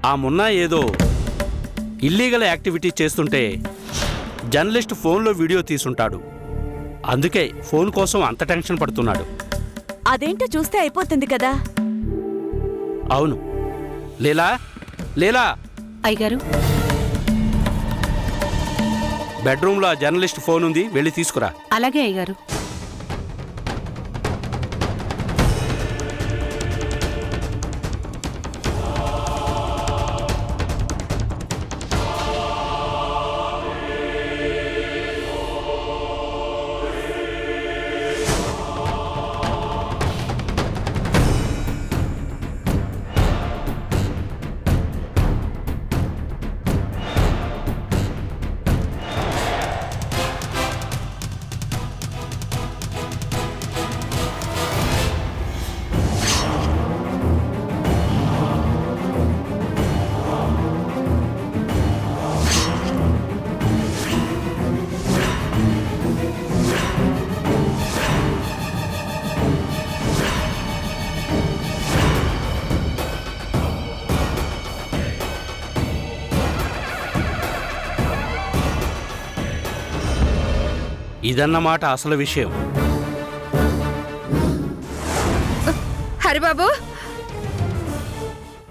ఆ మున్నా ఏదో illegal activity చేస్తుంటే జర్నలిస్ట్ ఫోన్లో వీడియో తీసుంటాడు. అందుకే ఫోన్ కోసం అంత టెన్షన్ పడుతున్నాడు. అదేంటో చూస్తే అయిపోతుంది కదా. అవును. లీలా, లీలా, అయ్యగారు, బెడ్రూమ్లో ఆ జర్నలిస్ట్ ఫోన్ ఉంది, వెళ్ళి తీసుకురా. అలాగే అయ్యగారు. ఇదన్నమాట అసలు విషయం. హరిబాబు,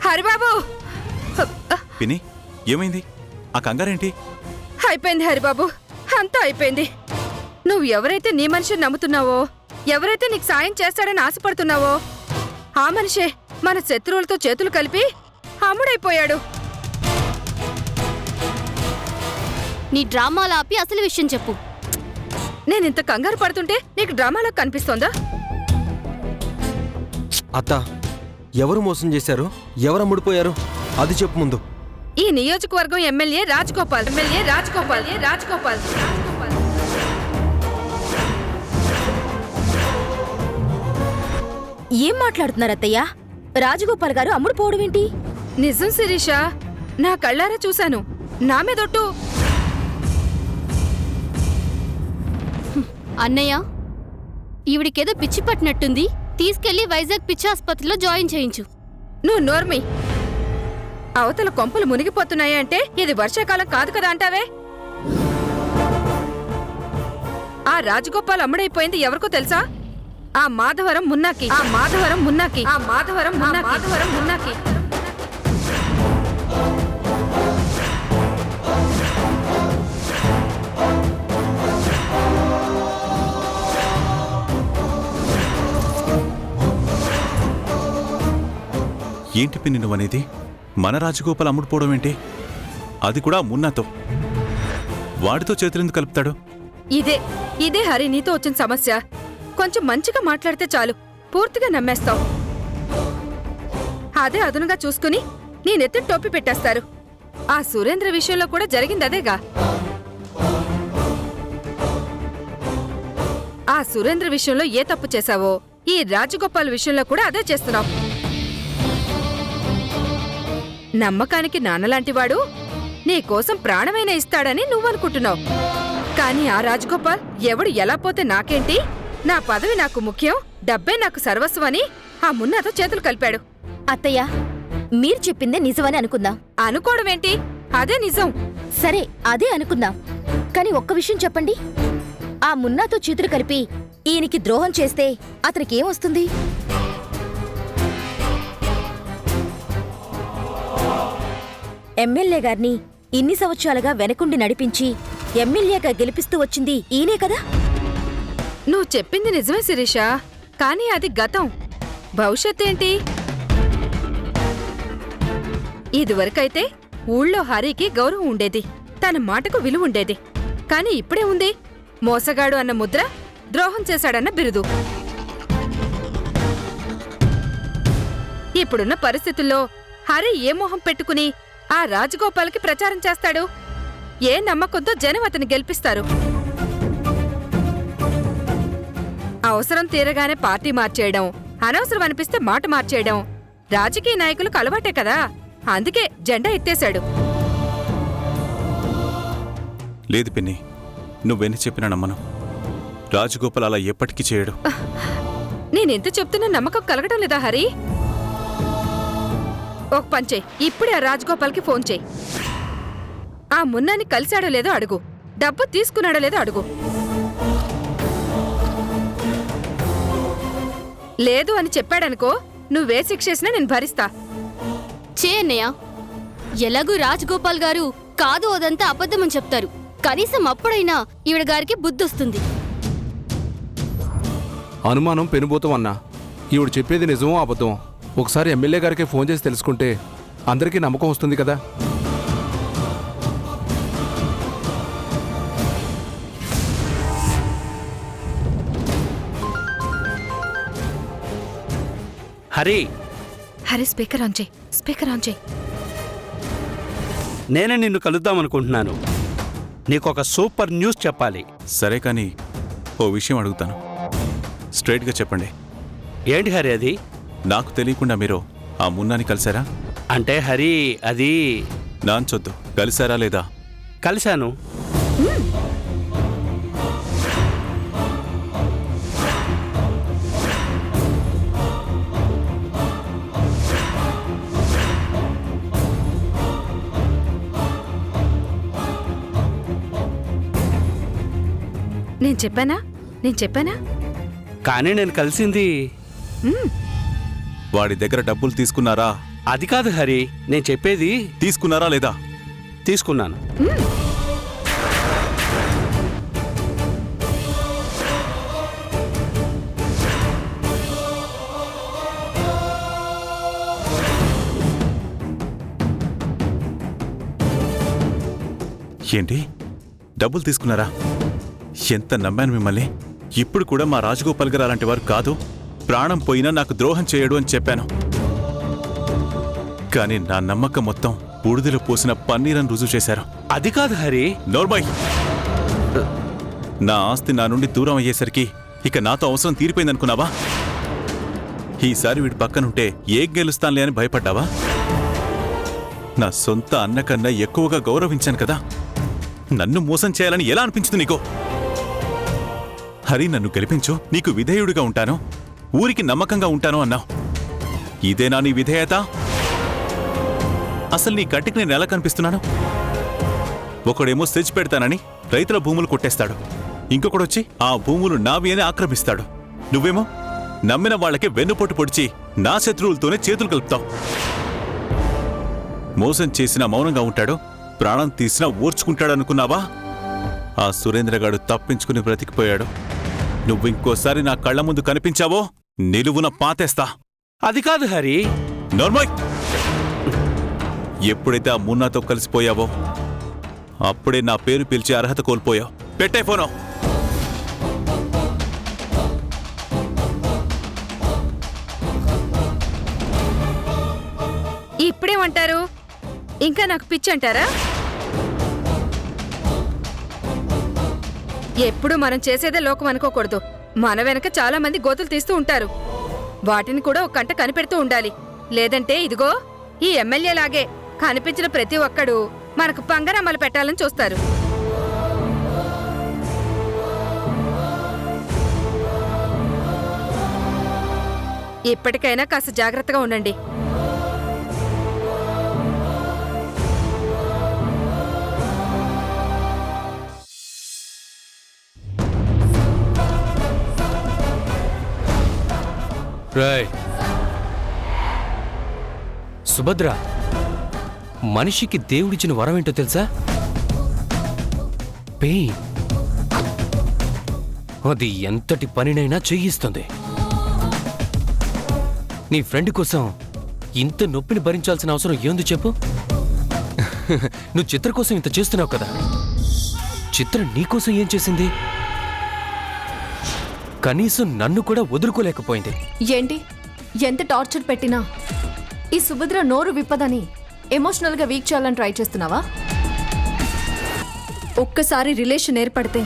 హరిబాబు! పిన్ని, ఏమైంది? ఆ కంగారేంటి? అయిపోయింది హరిబాబు, అంతా అయిపోయింది. నువ్వు ఎవరైతే నీ మనిషిని నమ్ముతున్నావో, ఎవరైతే నీకు సాయం చేస్తాడని ఆశపడుతున్నావో, ఆ మనిషే మన శత్రువులతో చేతులు కలిపి అమ్ముడైపోయాడు. నీ డ్రామాలు ఆపి అసలు విషయం చెప్పు. నేనింత కంగారు పడుతుంటే నీకు డ్రామాలో కనిపిస్తోందా? అత్త, ఎవరు మోసం చేశారు? ఎవరు అమ్ముడిపోయారు? అది చెప్పు ముందు. ఈ నియోజకవర్గం ఎమ్మెల్యే రాజగోపాల్. రాజగోపాల్. ఏం మాట్లాడుతున్నారు అత్తయ్య? రాజగోపాల్ గారు అమ్ముడు పోవడం ఏంటి? నిజం శిరీష, నా కళ్ళారా చూశాను. నా మీదొట్టు. అన్నయ్య, ఈవిడికేదో పిచ్చి పట్టినట్టుంది. తీసుకెళ్లి వైజాగ్ పిచ్చి ఆసుపత్రిలో జాయిన్ చేయించు. నువ్వు నోర్మి. అవతల కొంపలు మునిగిపోతున్నాయి అంటే ఇది వర్షాకాలం కాదు కదా అంటావే? ఆ రాజగోపాల్ అమ్ముడైపోయింది ఎవరికో తెలుసా? ఆ మాధవరం మున్నాకి. ఏంటి పిన్ని నువ్వనేది? మన రాజగోపాల్ అమ్ముడుపోవడం ఏంటి? అది కూడా మున్నాతో. వాడితో చేతులెందుకు కలుపుతాడు? ఇదే హరి నీతో వచ్చిన సమస్య. కొంచెం మంచిగా మాట్లాడితే చాలు, పూర్తిగా నమ్మేస్తావు. అదే అదునుగా చూసుకుని నీ నెత్తి టోపీ పెట్టేస్తారు. ఆ సురేంద్ర విషయంలో కూడా జరిగింది అదేగా. ఆ సురేంద్ర విషయంలో ఏ తప్పు చేశావో ఈ రాజగోపాల్ విషయంలో కూడా అదే చేస్తున్నావు. నమ్మకానికి నాన్నలాంటివాడు నీకోసం ప్రాణమైన ఇస్తాడని నువ్వనుకుంటున్నావు. కానీ ఆ రాజగోపాల్ ఎవడు ఎలా పోతే నాకేంటి, నా పదవి నాకు ముఖ్యం, డబ్బే నాకు సర్వస్వని ఆ మున్నాతో చేతులు కలిపాడు. అత్తయ్య, మీరు చెప్పిందే నిజమని అనుకుందాం. అనుకోవడమేంటి? అదే నిజం. సరే, అదే అనుకుందాం. కానీ ఒక్క విషయం చెప్పండి. ఆ మున్నాతో చేతులు కలిపి ఈయనకి ద్రోహం చేస్తే అతనికేమొస్తుంది? ఎమ్మెల్యే గారిని ఇన్ని సంవత్సరాలుగా వెనకుండి నడిపించి ఎమ్మెల్యేగా గెలిపిస్తూ వచ్చింది ఈయనే కదా. నువ్వు చెప్పింది నిజమే శిరీష, కానీ అది గతం. భవిష్యత్ ఏంటి? ఇదివరకైతే ఊళ్ళో హరికి గౌరవం ఉండేది, తన మాటకు విలువ ఉండేది. కానీ ఇప్పుడే ఉంది మోసగాడు అన్న ముద్ర, ద్రోహం చేశాడన్న బిరుదు. ఇప్పుడున్న పరిస్థితుల్లో హరి ఏ మొహం పెట్టుకుని ఆ రాజగోపాల్కి ప్రచారం చేస్తాడు? ఏ నమ్మకంతో జనం అతన్ని గెలిపిస్తారు? అవసరం తీరగానే పార్టీ మార్చేయడం, అనవసరం అనిపిస్తే మాట మార్చేయడం రాజకీయ నాయకులకు అలవాటే కదా. అందుకే జెండా ఎత్తేశాడు. లేదు పిన్ని, నువ్వెన్ని చెప్పినా నమ్మను. రాజగోపాల్ అలా ఎప్పటికీ చేయడు. నేనెంత చెప్తున్నా నమ్మకం కలగడం లేదా హరి? ఒక పని చెయ్యి, ఇప్పుడే ఆ రాజగోపాల్కి ఫోన్ చెయ్యి. ఆ మున్నాని కలిశాడో లేదో అడుగు, డబ్బు తీసుకున్నాడో లేదో అడుగు. లేదు అని చెప్పాడనుకో, నువ్వే శిక్షేసినా నేను భరిస్తా. చే అన్నయ్య, ఎలాగూ రాజగోపాల్ గారు కాదు అదంతా అబద్ధమని చెప్తారు. కనీసం అప్పుడైనా ఈవిడ గారికి బుద్ధొస్తుంది. అనుమానం పెనుభూతం అన్నా. ఈవిడ చెప్పేది నిజమో అబద్ధమో ఒకసారి ఎమ్మెల్యే గారికి ఫోన్ చేసి తెలుసుకుంటే అందరికీ నమ్మకం వస్తుంది కదా. హరి, హరి స్పీకర్ ఆన్ చేయి, స్పీకర్ ఆన్ చేయి. నేనే నిన్ను కలుద్దామనుకుంటున్నాను. నీకొక సూపర్ న్యూస్ చెప్పాలి. సరే కానీ ఓ విషయం అడుగుతాను, స్ట్రైట్గా చెప్పండి. ఏంటి హరి అది? నాకు తెలియకుండా మీరు ఆ మున్నాని కలిశారా? అంటే హరి, అది నాంచొద్దు, కలిశారా లేదా? కలిశాను. నేను చెప్పానా? కానీ నేను కలిసింది వాడి దగ్గర డబ్బులు తీసుకున్నారా? అది కాదు హరి, నేను చెప్పేది. తీసుకున్నారా లేదా? తీసుకున్నాను. ఏంటి, డబ్బులు తీసుకున్నారా? ఎంత నమ్మాను మిమ్మల్ని. ఇప్పుడు కూడా మా రాజగోపాల్ గారు అలాంటి వారు కాదు, ప్రాణం పోయినా నాకు ద్రోహం చేయడు అని చెప్పాను. కానీ నా నమ్మకం మొత్తం బూడిదలో పోసిన పన్నీరని రుజువు చేశారు. అది కాదు హరి. నోర్మై, నా ఆస్తి నా నుండి దూరం అయ్యేసరికి ఇక నాతో అవసరం తీరిపోయిందనుకున్నావా? ఈసారి వీడి పక్కనుంటే ఏం గెలుస్తానులే అని భయపడ్డావా? నా సొంత అన్న కన్నా ఎక్కువగా గౌరవించాను కదా. నన్ను మోసం చేయాలని ఎలా అనిపించింది నీకో? హరి, నన్ను గెలిపించు, నీకు విధేయుడిగా ఉంటాను, ఊరికి నమ్మకంగా ఉంటాను అన్నావు. ఇదేనా నీ విధేయత? అసలు నీ కంటికి నేను ఎలా కనిపిస్తున్నాను? ఒకడేమో సెజ్ పెడతానని రైతుల భూములు కొట్టేస్తాడు, ఇంకొకడొచ్చి ఆ భూములు నావి అని ఆక్రమిస్తాడు. నువ్వేమో నమ్మిన వాళ్ళకే వెన్నుపోటు పొడిచి నా శత్రువులతోనే చేతులు కలుపుతావు. మోసం చేసినా మౌనంగా ఉంటాడు, ప్రాణం తీసినా ఓర్చుకుంటాడనుకున్నావా? ఆ సురేంద్రగాడు తప్పించుకుని బ్రతికిపోయాడు. నువ్వింకోసారి నా కళ్ల ముందు కనిపించావో నిలువున పాతేస్తా. అది కాదు హరి. నోర్మోయ్, ఎప్పుడైతే ఆ మున్నాతో కలిసిపోయావో అప్పుడే నా పేరు పిలిచే అర్హత కోల్పోయావు. పెట్టే ఫోను. ఇప్పుడేమంటారు? ఇంకా నాకు పిచ్చి అంటారా? ఎప్పుడు మనం చేసేదే లోకం అనుకోకూడదు. మన వెనక చాలా మంది గోతులు తీస్తూ ఉంటారు, వాటిని కూడా ఒక కంట కనిపెడుతూ ఉండాలి. లేదంటే ఇదిగో ఈ ఎమ్మెల్యే లాగే కనిపించిన ప్రతి ఒక్కడు మనకు పంగరమ్మలు పెట్టాలని చూస్తారు. ఇప్పటికైనా కాస్త జాగ్రత్తగా ఉండండి. రాయ్ సుభద్ర, మనిషికి దేవుడిచ్చిన వరం ఏంటో తెలుసా? పెయిన్. అది ఎంతటి పనినైనా చేయిస్తుంది. నీ ఫ్రెండ్ కోసం ఇంత నొప్పిని భరించాల్సిన అవసరం ఏంది చెప్పు? నువ్వు చిత్ర కోసం ఇంత చేస్తున్నావు కదా, చిత్ర నీకోసం ఏం చేసింది? కనీసం నన్ను కూడా వదులుకోలేకపోయింది. ఏంటి, ఎంత టార్చర్ పెట్టినా ఈ సుభద్ర నోరు విప్పదని ఎమోషనల్గా వీక్ చేయాలని ట్రై చేస్తున్నావా? ఒక్కసారి రిలేషన్ ఏర్పడితే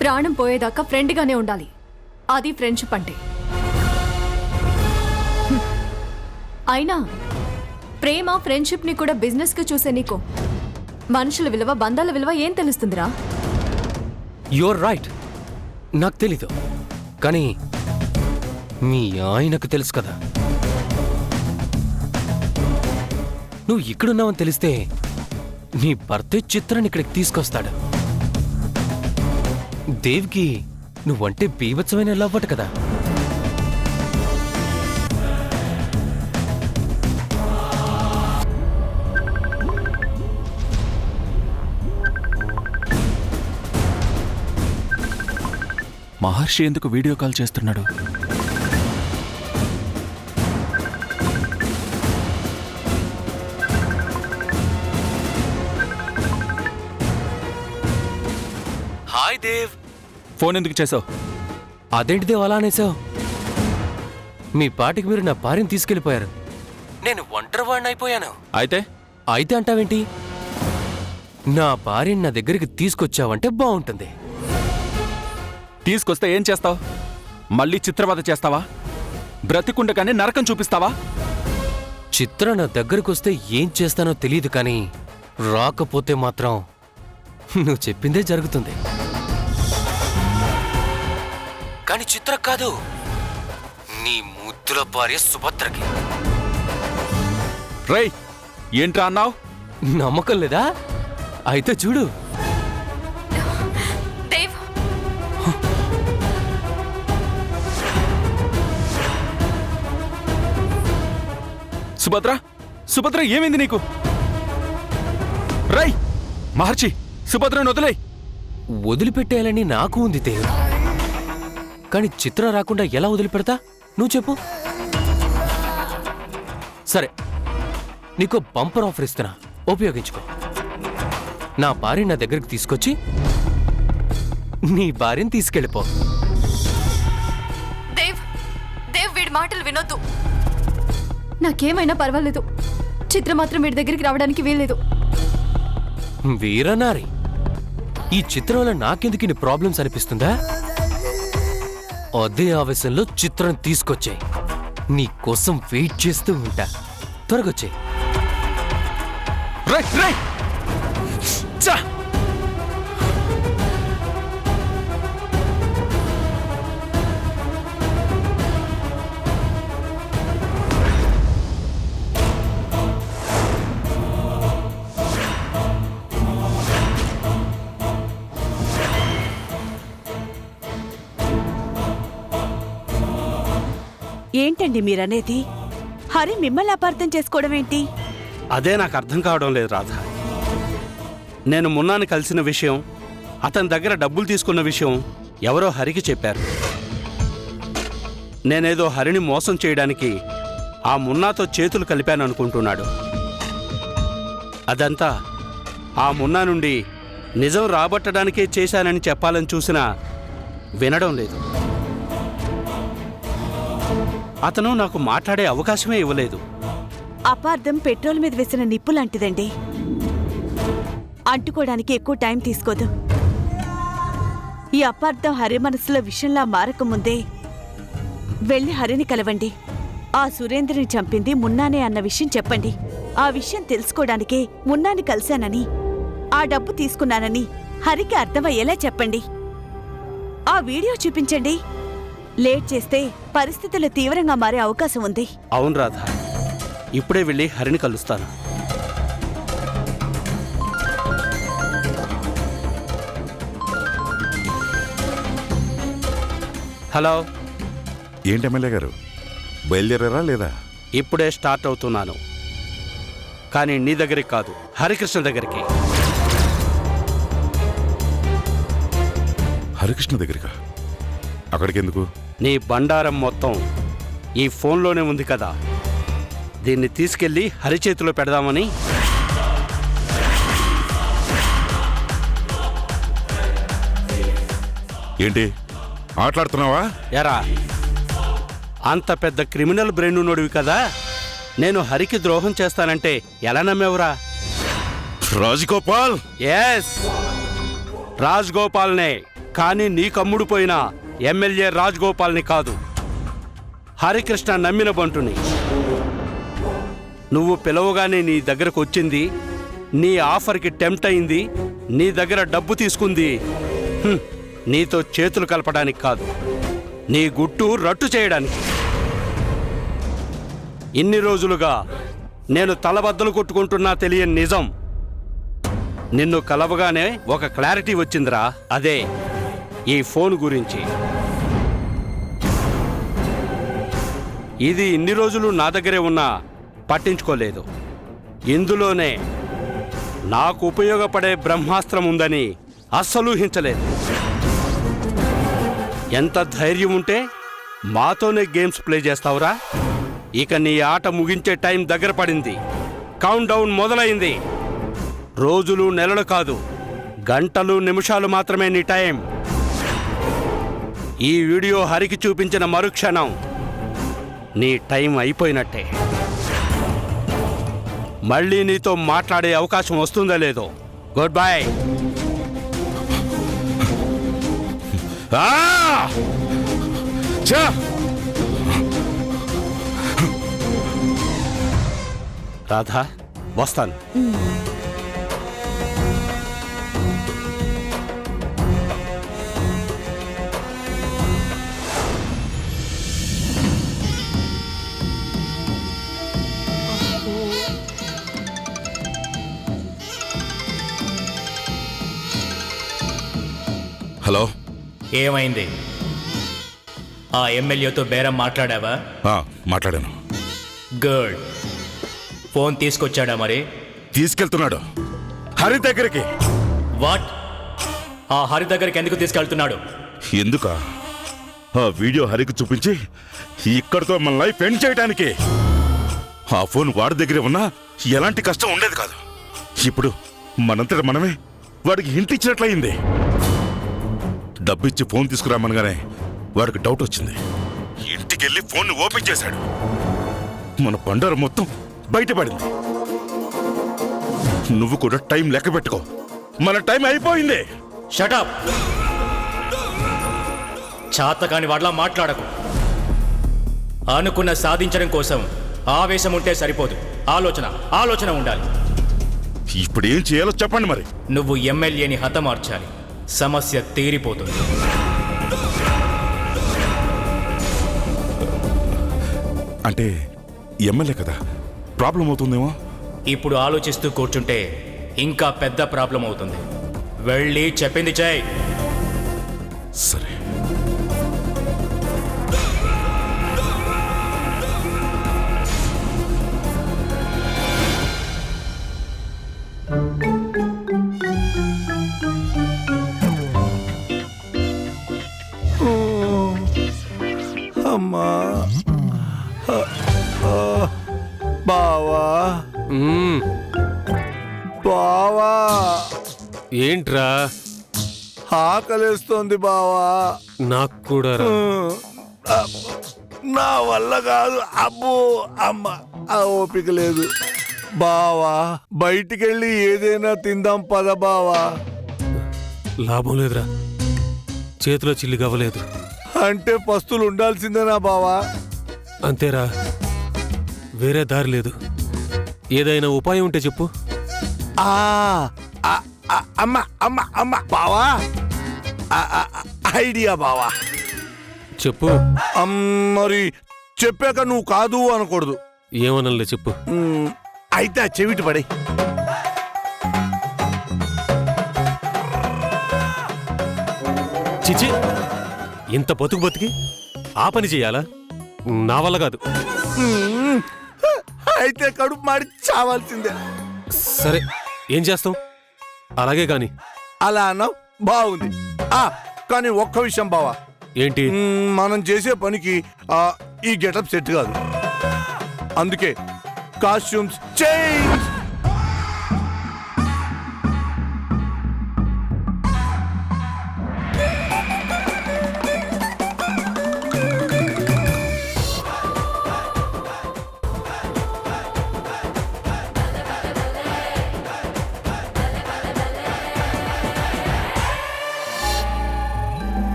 ప్రాణం పోయేదాకా ఫ్రెండ్గానే ఉండాలి. అది ఫ్రెండ్షిప్ అంటే. అయినా ప్రేమ ఫ్రెండ్షిప్ని కూడా బిజినెస్గా చూసే నీకు మనుషుల విలువ, బంధాల విలువ ఏం తెలుస్తుందిరా? యువర్ రైట్, నాకు తెలీదు. కానీ మీ ఆయనకు తెలుసు కదా. నువ్వు ఇక్కడున్నావని తెలిస్తే నీ భర్తే చిత్రాన్ని ఇక్కడికి తీసుకొస్తాడు. దేవ్కి నువ్వంటే బీభత్సమైన లవ్ అట కదా. మహర్షి ఎందుకు వీడియో కాల్ చేస్తున్నాడు? హాయ్ దేవ్. ఫోన్ ఎందుకు చేసావు? అదేంటి దేవ్ అలా అనేసావు? మీ పాటికి మీరు నా భార్యను తీసుకెళ్ళిపోయారు. నేను ఒంటరివాడిని అయిపోయాను. అయితే అంటావేంటి? నా భార్యని నా దగ్గరికి తీసుకొచ్చావంటే బాగుంటుంది. తీసుకొస్తే ఏం చేస్తావు? మళ్ళీ చిత్రవద చేస్తావా? బ్రతికుండగానే నరకం చూపిస్తావా? చిత్ర నా దగ్గరకొస్తే ఏం చేస్తానో తెలియదు, కానీ రాకపోతే మాత్రం నువ్వు చెప్పిందే జరుగుతుంది. కానీ చిత్ర కాదు, నీ ముద్దుల భార్య సుభద్రకి. రేయ్, ఏంట్రా అన్నావు? నమ్మకం లేదా? అయితే చూడు. దేవ్, సుభద్ర ఏమైంది నీకు? రేయ్ మహర్షి, సుభద్రను వదిలేయ్. వదిలిపెట్టేయాలని నాకు ఉంది దేవ్, కానీ చిత్ర రాకుండా ఎలా వదిలిపెడతా నువ్వు చెప్పు. సరే, నీకు బంపర్ ఆఫర్ ఇస్తున్నా, ఉపయోగించుకో. నా భార్య నా దగ్గరికి తీసుకొచ్చి నీ భార్యని తీసుకెళ్ళిపో. దేవ్, దేవ్ వీడి మాటలు వినొద్దు. నాకేమైనా పర్వాలేదు, చిత్ర మాత్రం వీడి దగ్గరికి రావడానికి వీల్లేదు. వీరనారి, ఈ చిత్రం వల్ల నాకెందుకు ఇన్ని ప్రాబ్లమ్స్ అనిపిస్తుందా? అదే ఆవేశంలో చిత్రం తీసుకొచ్చాయి. నీ కోసం వెయిట్ చేస్తూ ఉంటా. త్వరగొచ్చాయి. ఏంటండి మీరనేది? హరి మిమ్మల్ని అపార్థం చేసుకోవడం ఏంటి? అదే నాకు అర్థం కావడం లేదు రాధా. నేను మున్నాని కలిసిన విషయం, అతని దగ్గర డబ్బులు తీసుకున్న విషయం ఎవరో హరికి చెప్పారు. నేనేదో హరిని మోసం చేయడానికి ఆ మున్నాతో చేతులు కలిపాను అనుకుంటున్నాడు. అదంతా ఆ మున్నా నుండి నిజం రాబట్టడానికే చేశానని చెప్పాలని చూసినా వినడం లేదు. అతను నాకు మాట్లాడే అవకాశమే ఇవ్వలేదు. అపార్థం పెట్రోల్ మీద వేసిన నిప్పు లాంటిదండి. అంటుకోవడానికి ఎక్కువ టైం తీసుకోదు. ఈ అపార్థం హరి మనసులో విషయంలా మారకముందే వెళ్ళి హరిని కలవండి. ఆ సురేంద్రని చంపింది మున్నానే అన్న విషయం చెప్పండి. ఆ విషయం తెలుసుకోవడానికే మున్నాని కలిశానని, ఆ డబ్బు తీసుకున్నానని హరికి అర్థమయ్యేలా చెప్పండి. ఆ వీడియో చూపించండి. లేట్ చేస్తే పరిస్థితులు తీవ్రంగా మారే అవకాశం ఉంది. అవును రాధా, ఇప్పుడే వెళ్ళి హరిని కలుస్తాను. హలో. ఏంటి ఎమ్మెల్యే గారు, బయలుదేరారా లేదా? ఇప్పుడే స్టార్ట్ అవుతున్నాను, కానీ నీ దగ్గరికి కాదు, హరికృష్ణ దగ్గరికి. హరికృష్ణ దగ్గరికా? అక్కడికెందుకు? నీ బండారం మొత్తం ఈ ఫోన్లోనే ఉంది కదా, దీన్ని తీసుకెళ్ళి హరి చేతిలో పెడదామని. ఏంటి మాట్లాడుతున్నావా? ఎరా, అంత పెద్ద క్రిమినల్ బ్రెయిన్ ఉన్నోడివి కదా, నేను హరికి ద్రోహం చేస్తానంటే ఎలా నమ్మేవురా? రాజగోపాల్! ఎస్, రాజగోపాల్నే. కానీ నీ కమ్ముడు పోయిన ఎమ్మెల్యే రాజగోపాల్ని కాదు, హరికృష్ణ నమ్మిన బంటుని. నువ్వు పిలవగానే నీ దగ్గరకు వచ్చింది, నీ ఆఫర్కి టెంప్ట్ అయింది, నీ దగ్గర డబ్బు తీసుకుంది. నీతో చేతులు కలపడానికి కాదు, నీ గుట్టు రట్టు చేయడానికి. ఇన్ని రోజులుగా నేను తలబద్దలు కొట్టుకుంటున్నా తెలియని నిజం. నిన్ను కలవగానే ఒక క్లారిటీ వచ్చిందిరా. అదే ఈ ఫోన్ గురించి. ఇది ఇన్ని రోజులు నా దగ్గరే ఉన్నా పట్టించుకోలేదు. ఇందులోనే నాకు ఉపయోగపడే బ్రహ్మాస్త్రం ఉందని అస్సలు ఊహించలేదు. ఎంత ధైర్యం ఉంటే మాతోనే గేమ్స్ ప్లే చేస్తావురా? ఇక నీ ఆట ముగించే టైం దగ్గర పడింది. కౌంట్ డౌన్ మొదలైంది. రోజులు నెలలు కాదు, గంటలు నిమిషాలు మాత్రమే నీ టైం. ఈ వీడియో హరికి చూపించిన మరుక్షణం నీ టైం అయిపోయినట్టే. మళ్ళీ నీతో మాట్లాడే అవకాశం వస్తుందో లేదో. Good bye. రాధా, వస్తాను. హలో, ఏమైంది? ఆ ఎమ్మెల్యేతో బేరం మాట్లాడావా? మాట్లాడాను. గుడ్. ఫోన్ తీసుకొచ్చాడా మరి? తీసుకెళ్తున్నాడు హరి దగ్గరికి. వాట్? ఆ హరి దగ్గరికి ఎందుకు తీసుకెళ్తున్నాడు? ఎందుక? ఆ వీడియో హరికి చూపించి ఇక్కడితో మన లైఫ్ ఎండ్ చేయడానికి. ఆ ఫోన్ వాడి దగ్గరే ఉన్నా ఎలాంటి కష్టం ఉండేది కాదు. ఇప్పుడు మనంతట మనమే వాడికి హింట్ ఇచ్చినట్లయింది. డబ్బిచ్చి ఫోన్ తీసుకురామనగానే వాడికి డౌట్ వచ్చింది. ఇంటికెళ్ళి ఫోన్ ఓపెన్ చేశాడు. మన బండారు మొత్తం బయటపడింది. నువ్వు కూడా టైం లెక్క పెట్టుకో. మన టైం అయిపోయింది. షటప్. చాతకాని వాడ్లా మాట్లాడకు. అనుకున్న సాధించడం కోసం ఆవేశం ఉంటే సరిపోదు, ఆలోచన ఉండాలి. ఇప్పుడు ఏం చేయాలో చెప్పండి మరి. నువ్వు ఎమ్మెల్యేని హతమార్చాలి. సమస్య తీరిపోతుంది. అంటే ఎమ్మెల్యే కదా, ప్రాబ్లం అవుతుందేమో. ఇప్పుడు ఆలోచిస్తూ కూర్చుంటే ఇంకా పెద్ద ప్రాబ్లం అవుతుంది. వెళ్ళి చెప్పింది చేయి. సరే. అమ్మా బావా, బావా, ఏంట్రా? ఆకలేస్తోంది బావా. నాకు కూడా. నా వల్ల కాదు. అబ్బో అమ్మ, ఆ ఓపిక లేదు బావా. బయటికెళ్ళి ఏదైనా తిందాం పద బావా. లాభం లేదురా, చేతిలో చిల్లి కవ్వలేదు. అంటే పస్తులు ఉండాల్సిందేనా బావా? అంతేరా, వేరే దారి లేదు. ఏదైనా ఉపాయం ఉంటే చెప్పు. అమ్మ అమ్మ అమ్మ బావా, ఐడియా బావా. చెప్పు. మరి చెప్పాక నువ్వు కాదు అనకూడదు. ఏమనలే, చెప్పు. అయితే ఆ చెవిటి పడే. చిచి, ఇంత బతికి ఆ పని చెయ్యాలా? నా వల్ల కాదు. అయితే కడుపు మాడి చావాల్సిందే. సరే, ఏం చేస్తాం? అలాగే కాని. అలా అన్నావు, బాగుంది. కానీ ఒక్క విషయం బావా. ఏంటి? మనం చేసే పనికి ఈ గెటప్ సెట్ కాదు. అందుకే కాస్ట్యూమ్స్ చేంజ్.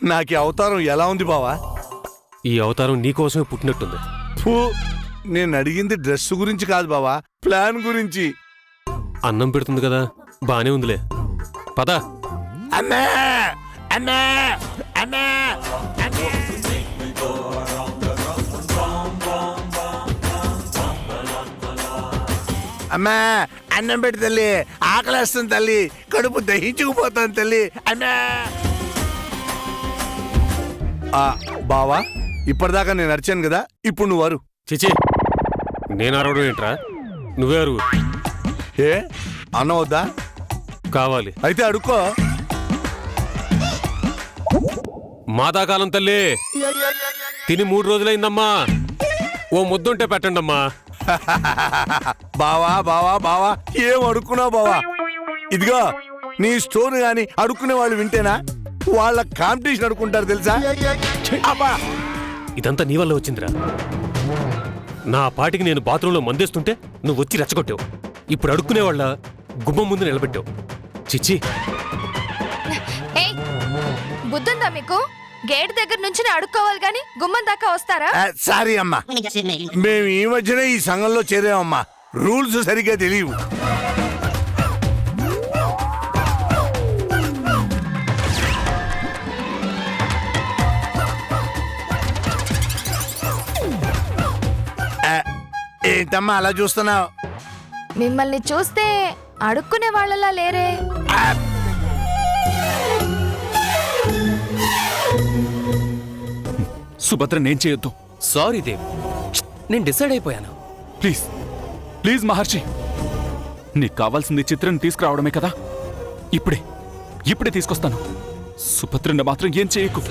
నాకు ఈ అవతారం ఎలా ఉంది బావా? ఈ అవతారం నీకోసమే పుట్టినట్టుంది. ఫూ, నేను అడిగింది డ్రెస్ గురించి కాదు బావా, ప్లాన్ గురించి. అన్నం పెడుతుంది కదా, బానే ఉందిలే. పద. అన్నా అన్నా అన్నా అమ్మా, అన్నం పెట్టి తల్లి, ఆకలేస్తుంది తల్లి, కడుపు దహించుకుపోతాను తల్లి. అన్నా బావా, ఇప్పటిదాకా నేను అరిచాను కదా, ఇప్పుడు నువ్వు అరు. చిచి, నేను అరవడం ఏంట్రా? నువ్వే అరువు. ఏ అన్నం వద్దా? కావాలి. అయితే అడుక్కో. మాతాకాలం తల్లి, తిని 3 రోజులైందమ్మా. ఓ ముద్దుంటే పెట్టండి అమ్మా. బావా బావా బావా, ఏం అడుక్కున్నావు బావా? ఇదిగో, నీ స్టోర్ గాని అడుక్కునే వాళ్ళు వింటేనా వాళ్ళ కాంపిటీషన్ అడుక్కుంటారు తెలుసా? అబ్బా, ఇదంతా నీ వల్ల వచ్చిందిరా. నా పాటికి నేను బాత్రూంలో మందేస్తుంటే నువ్వు వచ్చి రెచ్చగొట్టావు. ఇప్పుడు అడుక్కునే వాళ్ళ గుమ్మం ముందు నిలబెట్టావు. చిచ్చి, బుద్ధుందా మీకు? గేట్ దగ్గర నుంచి అడుక్కోవాలి గాని గుమ్మం దాకా వస్తారా? సారీ అమ్మా, మేము ఈ మధ్యనే ఈ సంఘంలో చేరామమ్మా, రూల్స్ సరిగ్గా తెలియవు. ఏంటమ్మా అలా చూస్తున్నావు? మిమ్మల్ని చూస్తే అడుక్కునే వాళ్ళలా లేరే. సుభద్ర నేను చేయొద్దు. సారీ దేవ్, నేను డిసైడ్ అయిపోయాను. ప్లీజ్ ప్లీజ్ మహర్షి, నీకు కావాల్సింది చిత్రం తీసుకురావడమే కదా. ఇప్పుడే తీసుకొస్తాను. సుభద్రని మాత్రం ఏం చేయకు.